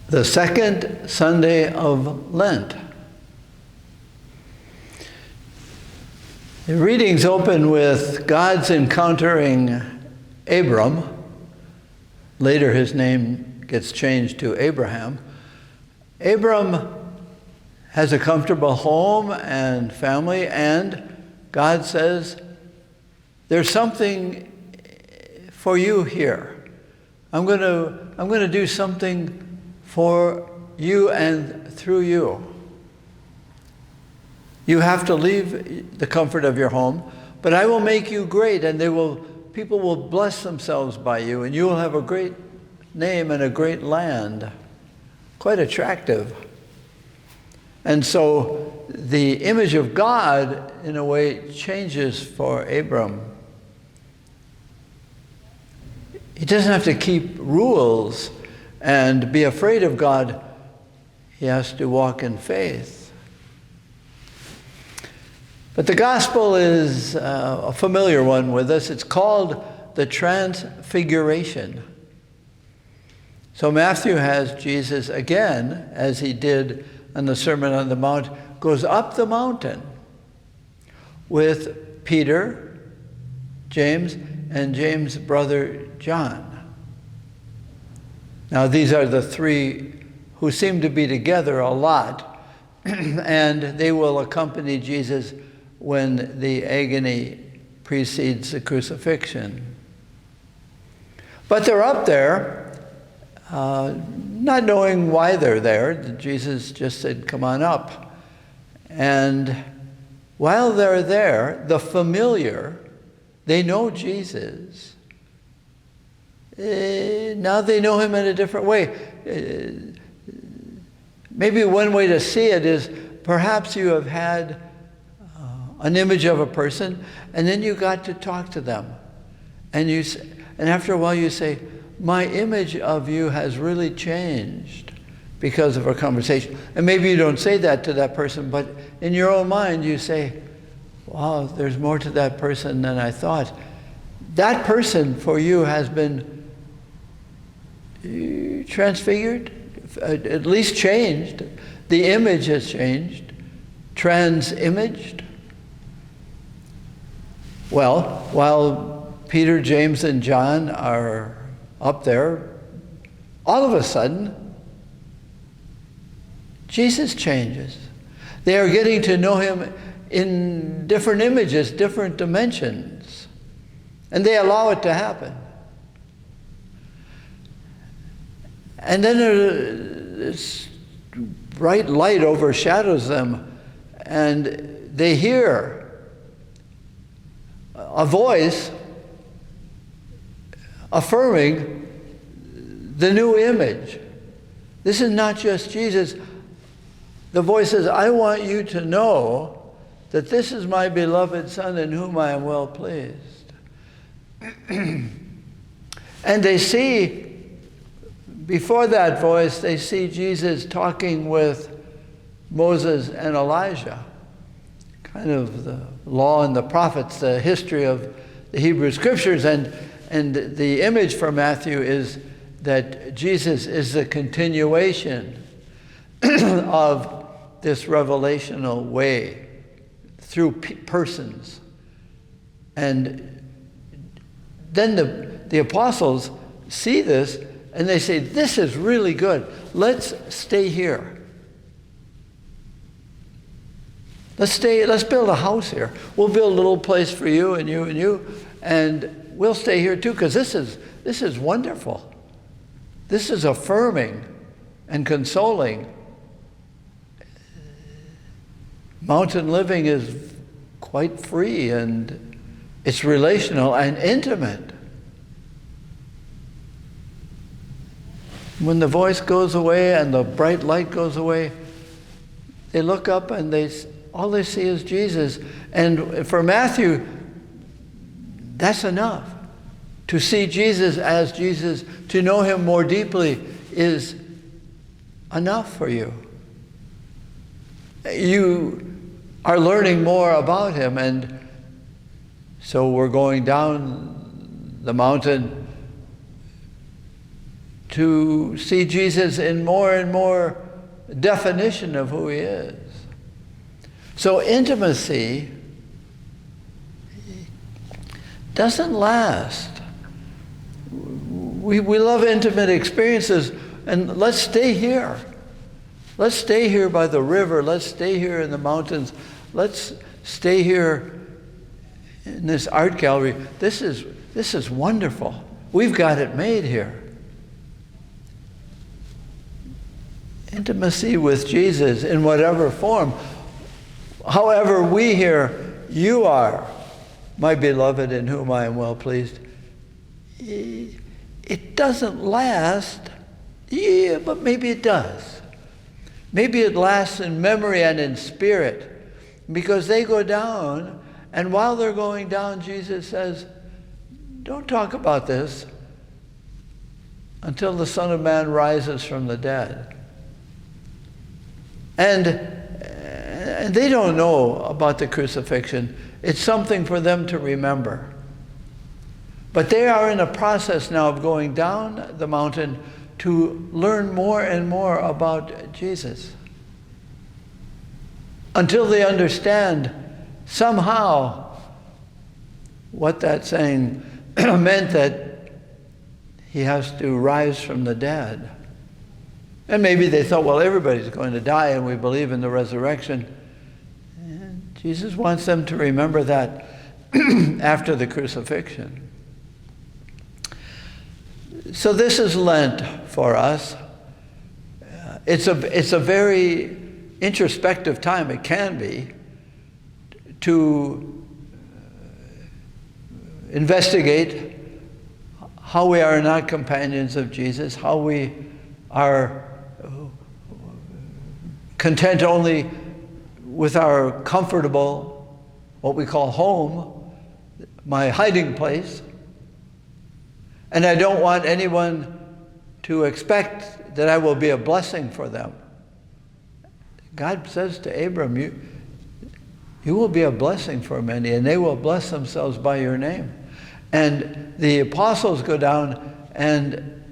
the second Sunday of Lent. The readings open with God's encountering Abram. Later his name gets changed to Abraham. Abram has a comfortable home and family, and God says, there's something for you here. I'm going to do something for you and through you. You have to leave the comfort of your home, but I will make you great, and people will bless themselves by you, and you will have a great name and a great land. Quite attractive. And so the image of God, in a way, changes for Abram. He doesn't have to keep rules and be afraid of God. He has to walk in faith. But the gospel is a familiar one with us. It's called the Transfiguration. So Matthew has Jesus again, as he did on the Sermon on the Mount, goes up the mountain with Peter, James, and James' brother John. Now these are the three who seem to be together a lot, and they will accompany Jesus when the agony precedes the crucifixion. But they're up there, not knowing why they're there. Jesus just said, come on up. And while they're there, the familiar, they know Jesus. Now they know him in a different way. Maybe one way to see it is perhaps you have had an image of a person, and then you got to talk to them. And after a while you say, my image of you has really changed because of our conversation. And maybe you don't say that to that person, but in your own mind you say, wow, there's more to that person than I thought. That person for you has been transfigured, at least changed. The image has changed, trans-imaged. Well, while Peter, James, and John are up there, all of a sudden, Jesus changes. They are getting to know him in different images, different dimensions, and they allow it to happen. And then this bright light overshadows them, and they hear a voice affirming the new image. This is not just Jesus. The voice says, I want you to know that this is my beloved Son in whom I am well pleased. And they see, before that voice, they see Jesus talking with Moses and Elijah. Kind of the law and the prophets, the history of the Hebrew Scriptures. And the image for Matthew is that Jesus is the continuation of this revelational way through persons. And then the apostles see this and they say, this is really good. Let's stay here. Let's build a house here. We'll build a little place for you and you and you, and we'll stay here too, because this is wonderful. This is affirming and consoling. Mountain living is quite free, and it's relational and intimate. When the voice goes away and the bright light goes away, they look up and all they see is Jesus. And for Matthew, that's enough. To see Jesus as Jesus, to know him more deeply is enough for you. You are learning more about him, and so we're going down the mountain to see Jesus in more and more definition of who he is. So intimacy doesn't last. We love intimate experiences, and let's stay here. Let's stay here by the river. Let's stay here in the mountains. Let's stay here in this art gallery. This is wonderful. We've got it made here. Intimacy with Jesus in whatever form. However we hear, you are my beloved in whom I am well pleased. It doesn't last. Yeah, but maybe it does. Maybe it lasts in memory and in spirit, because they go down, and while they're going down, Jesus says, don't talk about this until the Son of Man rises from the dead. And they don't know about the crucifixion. It's something for them to remember. But they are in a process now of going down the mountain to learn more and more about Jesus, until they understand somehow what that saying meant, that he has to rise from the dead. And maybe they thought, well, everybody's going to die and we believe in the resurrection. And Jesus wants them to remember that after the crucifixion. So this is Lent for us. It's a very introspective time, it can be, to investigate how we are not companions of Jesus, how we are content only with our comfortable, what we call home, my hiding place. And I don't want anyone to expect that I will be a blessing for them. God says to Abram, you will be a blessing for many, and they will bless themselves by your name. And the apostles go down, and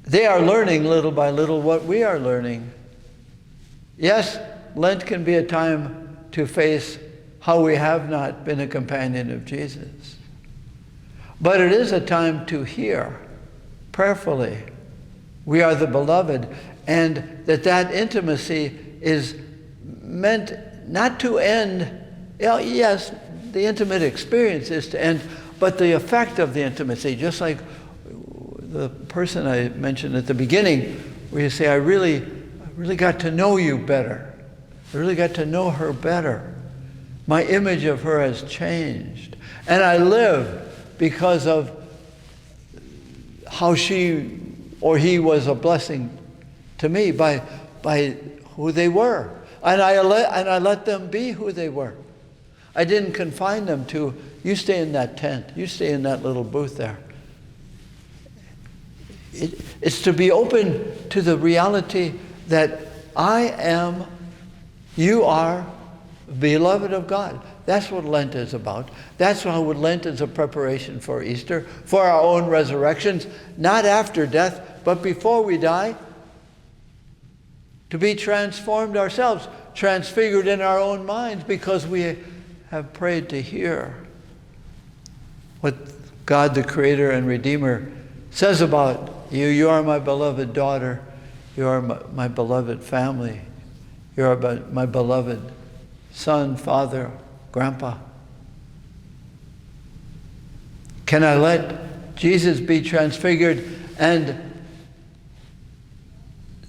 they are learning little by little what we are learning. Yes, Lent can be a time to face how we have not been a companion of Jesus. But it is a time to hear prayerfully, we are the beloved, and that intimacy is meant not to end. Yes, the intimate experience is to end, but the effect of the intimacy, just like the person I mentioned at the beginning, where you say, I really got to know you better. I really got to know her better. My image of her has changed. And I live because of how she or he was a blessing to me by who they were. And I let them be who they were. I didn't confine them to, you stay in that tent, you stay in that little booth there. It's to be open to the reality that I am, you are, beloved of God. That's what Lent is about. That's how Lent is a preparation for Easter, for our own resurrections, not after death, but before we die, to be transformed ourselves, transfigured in our own minds, because we have prayed to hear what God, the Creator and Redeemer, says about you. You are my beloved daughter. You are my beloved family. You are my beloved son, father, grandpa. Can I let Jesus be transfigured, and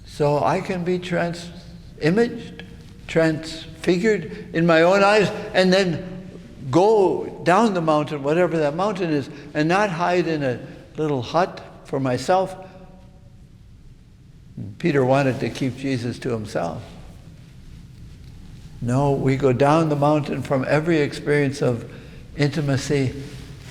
so I can be imaged, transfigured in my own eyes, and then go down the mountain, whatever that mountain is, and not hide in a little hut for myself. Peter wanted to keep Jesus to himself. No, we go down the mountain from every experience of intimacy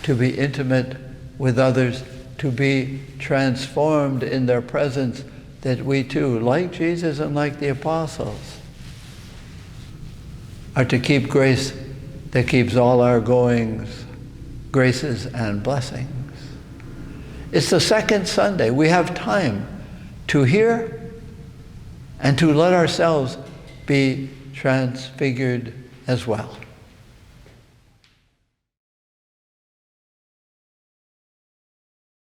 to be intimate with others, to be transformed in their presence, that we too, like Jesus and like the apostles, are to keep grace that keeps all our goings, graces and blessings. It's the second Sunday. We have time to hear and to let ourselves be transfigured as well.